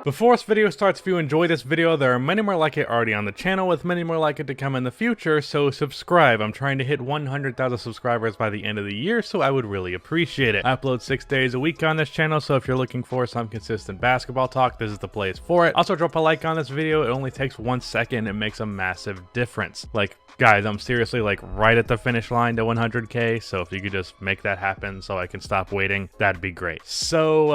Before this video starts, if you enjoy this video, there are many more like it already on the channel with many more like it to come in the future, so subscribe. I'm trying to hit 100,000 subscribers by the end of the year, so I would really appreciate it. I upload 6 days a week on this channel, so if you're looking for some consistent basketball talk, this is the place for it. Also, drop a like on this video. It only takes 1 second. It makes a massive difference. Like, guys, I'm seriously like right at the finish line to 100K, so if you could just make that happen so I can stop waiting, that'd be great. So,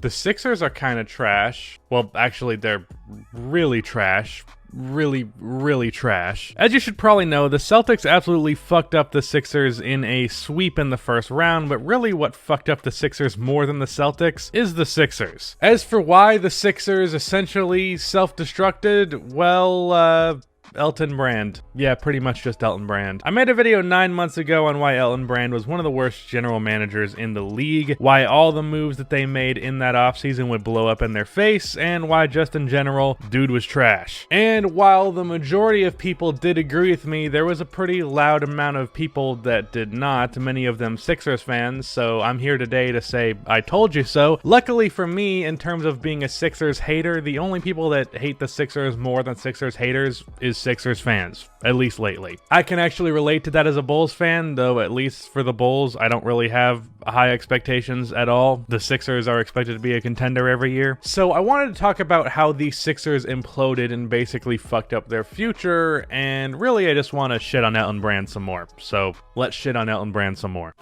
the Sixers are kind of trash. Well, actually, they're really trash. Really trash. As you should probably know, the Celtics absolutely fucked up the Sixers in a sweep in the first round, but really what fucked up the Sixers more than the Celtics is the Sixers. As for why the Sixers essentially self-destructed, well, Elton Brand. Yeah, pretty much just Elton Brand. I made a video 9 months ago on why Elton Brand was one of the worst general managers in the league, why all the moves that they made in that offseason would blow up in their face, and why just in general, dude was trash. And while the majority of people did agree with me, there was a pretty loud amount of people that did not, many of them Sixers fans, so I'm here today to say I told you so. Luckily for me, in terms of being a Sixers hater, the only people that hate the Sixers more than Sixers haters is Sixers fans, at least lately. I can actually relate to that as a Bulls fan, though at least for the Bulls, I don't really have high expectations at all. The Sixers are expected to be a contender every year. So I wanted to talk about how the Sixers imploded and basically fucked up their future, and really I just want to shit on Elton Brand some more. So let's shit on Elton Brand some more.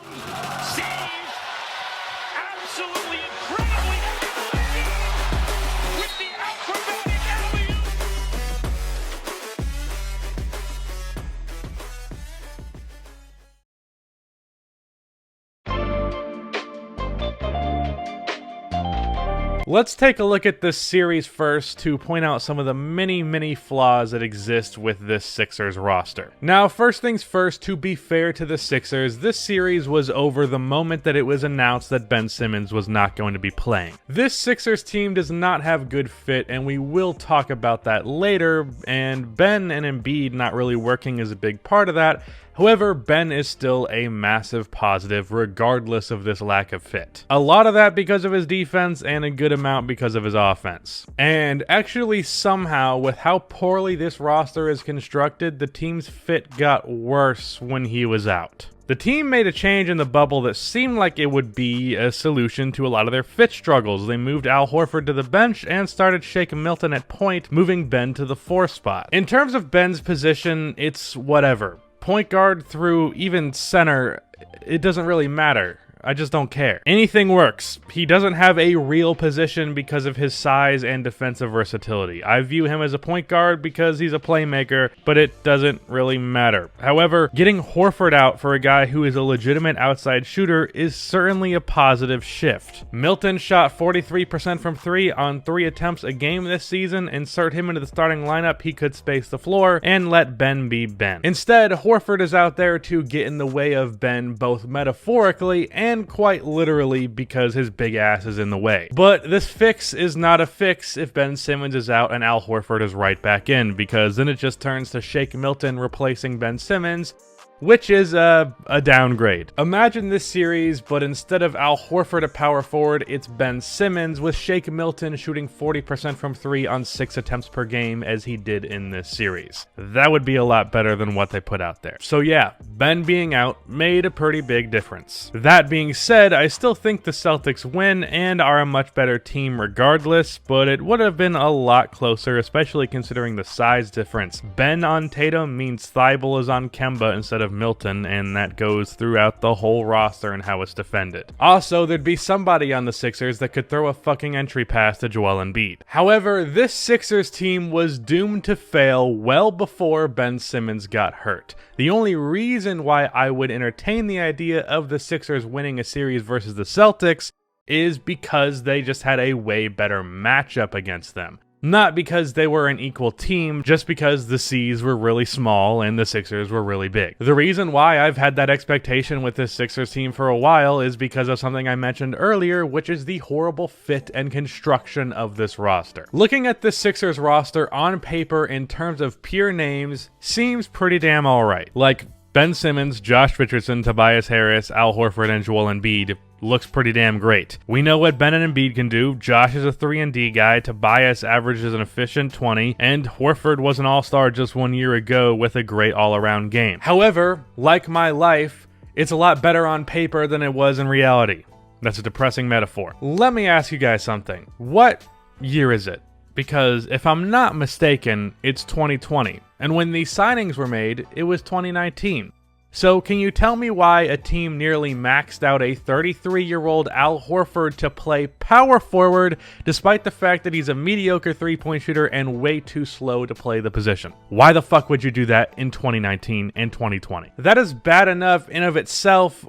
Let's take a look at this series first to point out some of the many flaws that exist with this Sixers roster. Now, first things first, to be fair to the Sixers, this series was over the moment that it was announced that Ben Simmons was not going to be playing. This Sixers team does not have good fit, and we will talk about that later, and Ben and Embiid not really working is a big part of that. However, Ben is still a massive positive regardless of this lack of fit. A lot of that because of his defense and a good amount because of his offense. And actually somehow, with how poorly this roster is constructed, the team's fit got worse when he was out. The team made a change in the bubble that seemed like it would be a solution to a lot of their fit struggles. They moved Al Horford to the bench and started Shake Milton at point, moving Ben to the 4 spot. In terms of Ben's position, it's whatever. Point guard through even center, it doesn't really matter. I just don't care. Anything works. He doesn't have a real position because of his size and defensive versatility. I view him as a point guard because he's a playmaker, but it doesn't really matter. However, getting Horford out for a guy who is a legitimate outside shooter is certainly a positive shift. Milton shot 43% from 3 on 3 attempts a game this season. Insert him into the starting lineup, he could space the floor and let Ben be Ben. Instead, Horford is out there to get in the way of Ben both metaphorically and quite literally because his big ass is in the way. But this fix is not a fix if Ben Simmons is out and Al Horford is right back in, because then it just turns to Shake Milton replacing Ben Simmons, which is a downgrade. Imagine this series, but instead of Al Horford at power forward, it's Ben Simmons with Shake Milton shooting 40% from 3 on 6 attempts per game as he did in this series. That would be a lot better than what they put out there. So yeah, Ben being out made a pretty big difference. That being said, I still think the Celtics win and are a much better team regardless, but it would have been a lot closer, especially considering the size difference. Ben on Tatum means Thibault is on Kemba instead of Milton, and that goes throughout the whole roster and how it's defended. Also, there'd be somebody on the Sixers that could throw a fucking entry pass to Joel Embiid. However, this Sixers team was doomed to fail well before Ben Simmons got hurt. The only reason why I would entertain the idea of the Sixers winning a series versus the Celtics is because they just had a way better matchup against them. Not because they were an equal team, just because the C's were really small and the Sixers were really big. The reason why I've had that expectation with this Sixers team for a while is because of something I mentioned earlier, which is the horrible fit and construction of this roster. Looking at this Sixers roster on paper in terms of pure names seems pretty damn alright. Like Ben Simmons, Josh Richardson, Tobias Harris, Al Horford, and Joel Embiid. looks pretty damn great. We know what Ben and Embiid can do. Josh is a 3-and-D guy, Tobias averages an efficient 20, and Horford was an all-star just 1 year ago with a great all-around game. However, like my life, it's a lot better on paper than it was in reality. That's a depressing metaphor. Let me ask you guys something. What year is it? Because if I'm not mistaken, it's 2020. And when these signings were made, it was 2019. So can you tell me why a team nearly maxed out a 33-year-old Al Horford to play power forward, despite the fact that he's a mediocre three-point shooter and way too slow to play the position? Why the fuck would you do that in 2019 and 2020? That is bad enough in and of itself.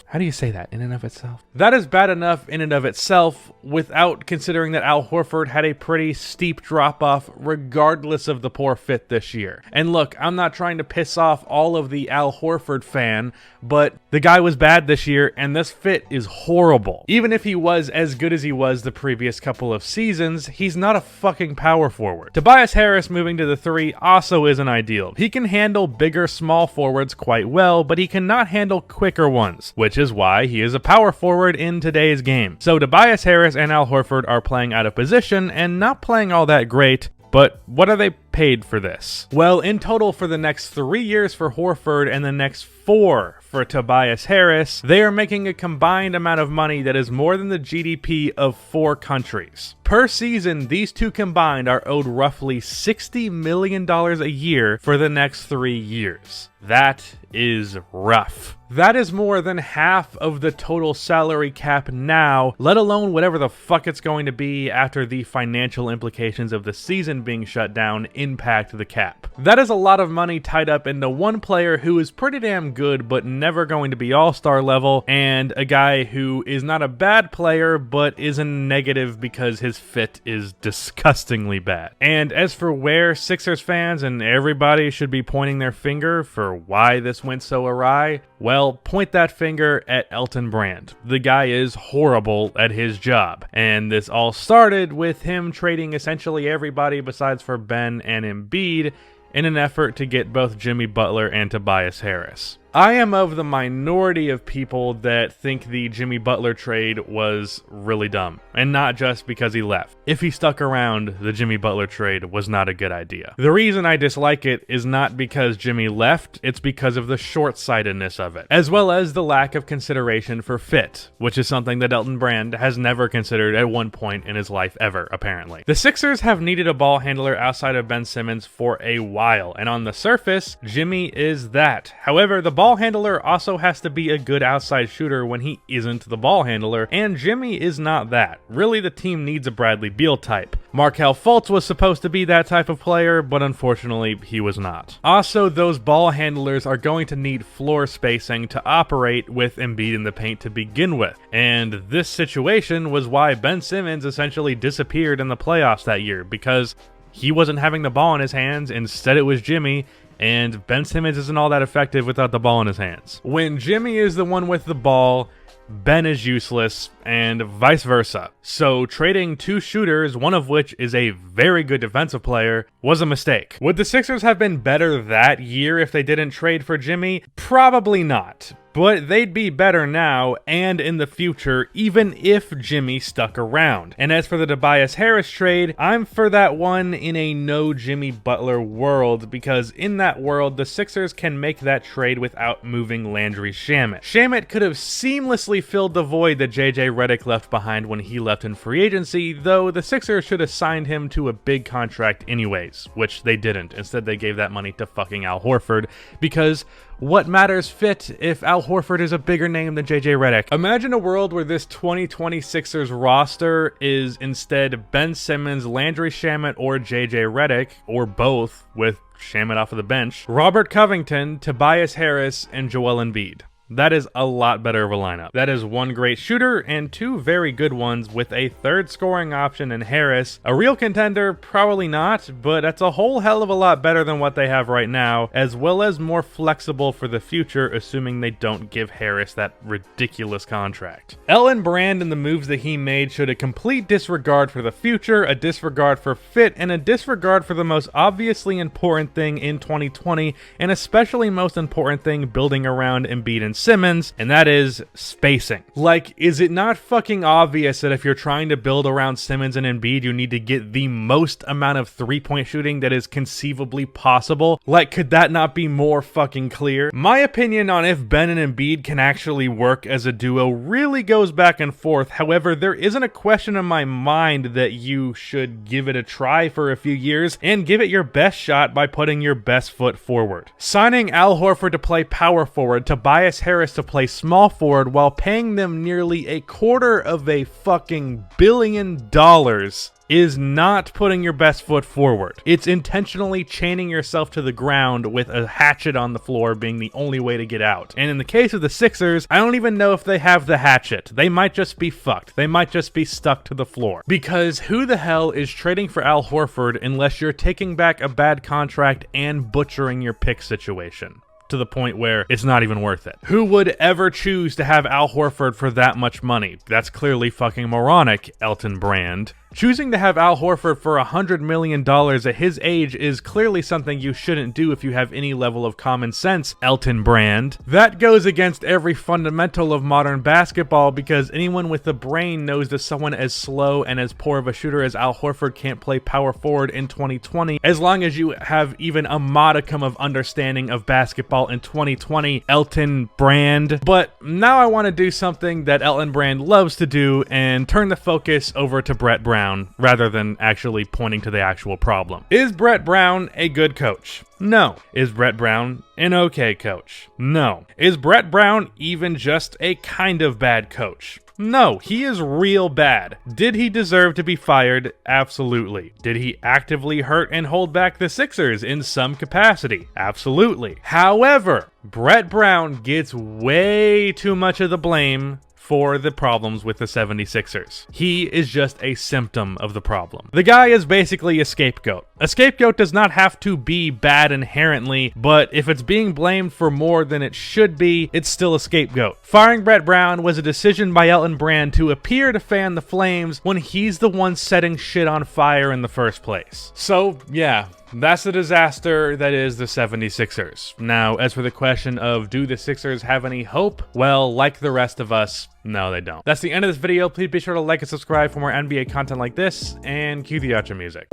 How do you say that? In and of itself? That is bad enough in and of itself without considering that Al Horford had a pretty steep drop-off regardless of the poor fit this year. And look, I'm not trying to piss off all of the Al Horford fan, but the guy was bad this year and this fit is horrible. Even if he was as good as he was the previous couple of seasons, he's not a fucking power forward. Tobias Harris moving to the 3 also isn't ideal. He can handle bigger small forwards quite well, but he cannot handle quicker ones, which is why he is a power forward in today's game. So Tobias Harris and Al Horford are playing out of position and not playing all that great, but what are they paid for this? Well, in total for the next 3 years for Horford and the next 4 for Tobias Harris, they are making a combined amount of money that is more than the GDP of 4 countries. Per season, these two combined are owed roughly $60 million a year for the next 3 years. That is rough. That is more than half of the total salary cap now, let alone whatever the fuck it's going to be after the financial implications of the season being shut down impact the cap. That is a lot of money tied up into one player who is pretty damn good but never going to be all-star level, and a guy who is not a bad player but is a negative because his fit is disgustingly bad. And as for where Sixers fans and everybody should be pointing their finger for why this went so awry, well, point that finger at Elton Brand. The guy is horrible at his job, and this all started with him trading essentially everybody besides for Ben and Embiid in an effort to get both Jimmy Butler and Tobias Harris. I am of the minority of people that think the Jimmy Butler trade was really dumb, and not just because he left. If he stuck around, the Jimmy Butler trade was not a good idea. The reason I dislike it is not because Jimmy left, it's because of the short-sightedness of it, as well as the lack of consideration for fit, which is something that Elton Brand has never considered at one point in his life ever, apparently. The Sixers have needed a ball handler outside of Ben Simmons for a while, and on the surface, Jimmy is that. However, the ball handler also has to be a good outside shooter when he isn't the ball handler, and Jimmy is not that. Really, the team needs a Bradley Beal type. Markelle Fultz was supposed to be that type of player, but unfortunately, he was not. Also, those ball handlers are going to need floor spacing to operate with Embiid in the paint to begin with, and this situation was why Ben Simmons essentially disappeared in the playoffs that year, because he wasn't having the ball in his hands, instead it was Jimmy, and Ben Simmons isn't all that effective without the ball in his hands. When Jimmy is the one with the ball, Ben is useless, and vice versa. So trading 2 shooters, one of which is a very good defensive player, was a mistake. Would the Sixers have been better that year if they didn't trade for Jimmy? Probably not. But they'd be better now and in the future, even if Jimmy stuck around. And as for the Tobias Harris trade, I'm for that one in a no Jimmy Butler world, because in that world, the Sixers can make that trade without moving Landry Shamet. Shamet could have seamlessly filled the void that JJ Redick left behind when he left in free agency, though the Sixers should have signed him to a big contract anyways, which they didn't. Instead, they gave that money to fucking Al Horford, because what matters fit if Al Horford is a bigger name than JJ Redick? Imagine a world where this 2020 Sixers roster is instead Ben Simmons, Landry Shamet, or JJ Redick, or both with Shamet off of the bench, Robert Covington, Tobias Harris, and Joel Embiid. That is a lot better of a lineup. That is 1 great shooter and 2 very good ones with a 3rd scoring option in Harris. A real contender? Probably not, but that's a whole hell of a lot better than what they have right now, as well as more flexible for the future, assuming they don't give Harris that ridiculous contract. Elton Brand and the moves that he made showed a complete disregard for the future, a disregard for fit, and a disregard for the most obviously important thing in 2020, and especially most important thing building around Embiid and Simmons, and that is spacing. Like, is it not fucking obvious that if you're trying to build around Simmons and Embiid, you need to get the most amount of three-point shooting that is conceivably possible? Like, could that not be more fucking clear? My opinion on if Ben and Embiid can actually work as a duo really goes back and forth. However, there isn't a question in my mind that you should give it a try for a few years and give it your best shot by putting your best foot forward. Signing Al Horford to play power forward, Tobias Harris to play small forward, while paying them nearly $250 million is not putting your best foot forward. It's intentionally chaining yourself to the ground with a hatchet on the floor being the only way to get out. And in the case of the Sixers, I don't even know if they have the hatchet. They might just be fucked. They might just be stuck to the floor. Because who the hell is trading for Al Horford unless you're taking back a bad contract and butchering your pick situation to the point where it's not even worth it? Who would ever choose to have Al Horford for that much money? That's clearly fucking moronic, Elton Brand. Choosing to have Al Horford for $100 million at his age is clearly something you shouldn't do if you have any level of common sense, Elton Brand. That goes against every fundamental of modern basketball, because anyone with a brain knows that someone as slow and as poor of a shooter as Al Horford can't play power forward in 2020, as long as you have even a modicum of understanding of basketball in 2020, Elton Brand. But now I want to do something that Elton Brand loves to do and turn the focus over to Brett Brown, rather than actually pointing to the actual problem. Is Brett Brown a good coach? No. Is Brett Brown an okay coach? No. Is Brett Brown even just a kind of bad coach? No, he is real bad. Did he deserve to be fired? Absolutely. Did he actively hurt and hold back the Sixers in some capacity? Absolutely. However, Brett Brown gets way too much of the blame for the problems with the 76ers. He is just a symptom of the problem. The guy is basically a scapegoat. A scapegoat does not have to be bad inherently, but if it's being blamed for more than it should be, it's still a scapegoat. Firing Brett Brown was a decision by Elton Brand to appear to fan the flames when he's the one setting shit on fire in the first place. So, yeah, that's the disaster that is the 76ers. Now, as for the question of do the Sixers have any hope? Well, like the rest of us, no, they don't. That's the end of this video. Please be sure to like and subscribe for more NBA content like this, and cue the outro music.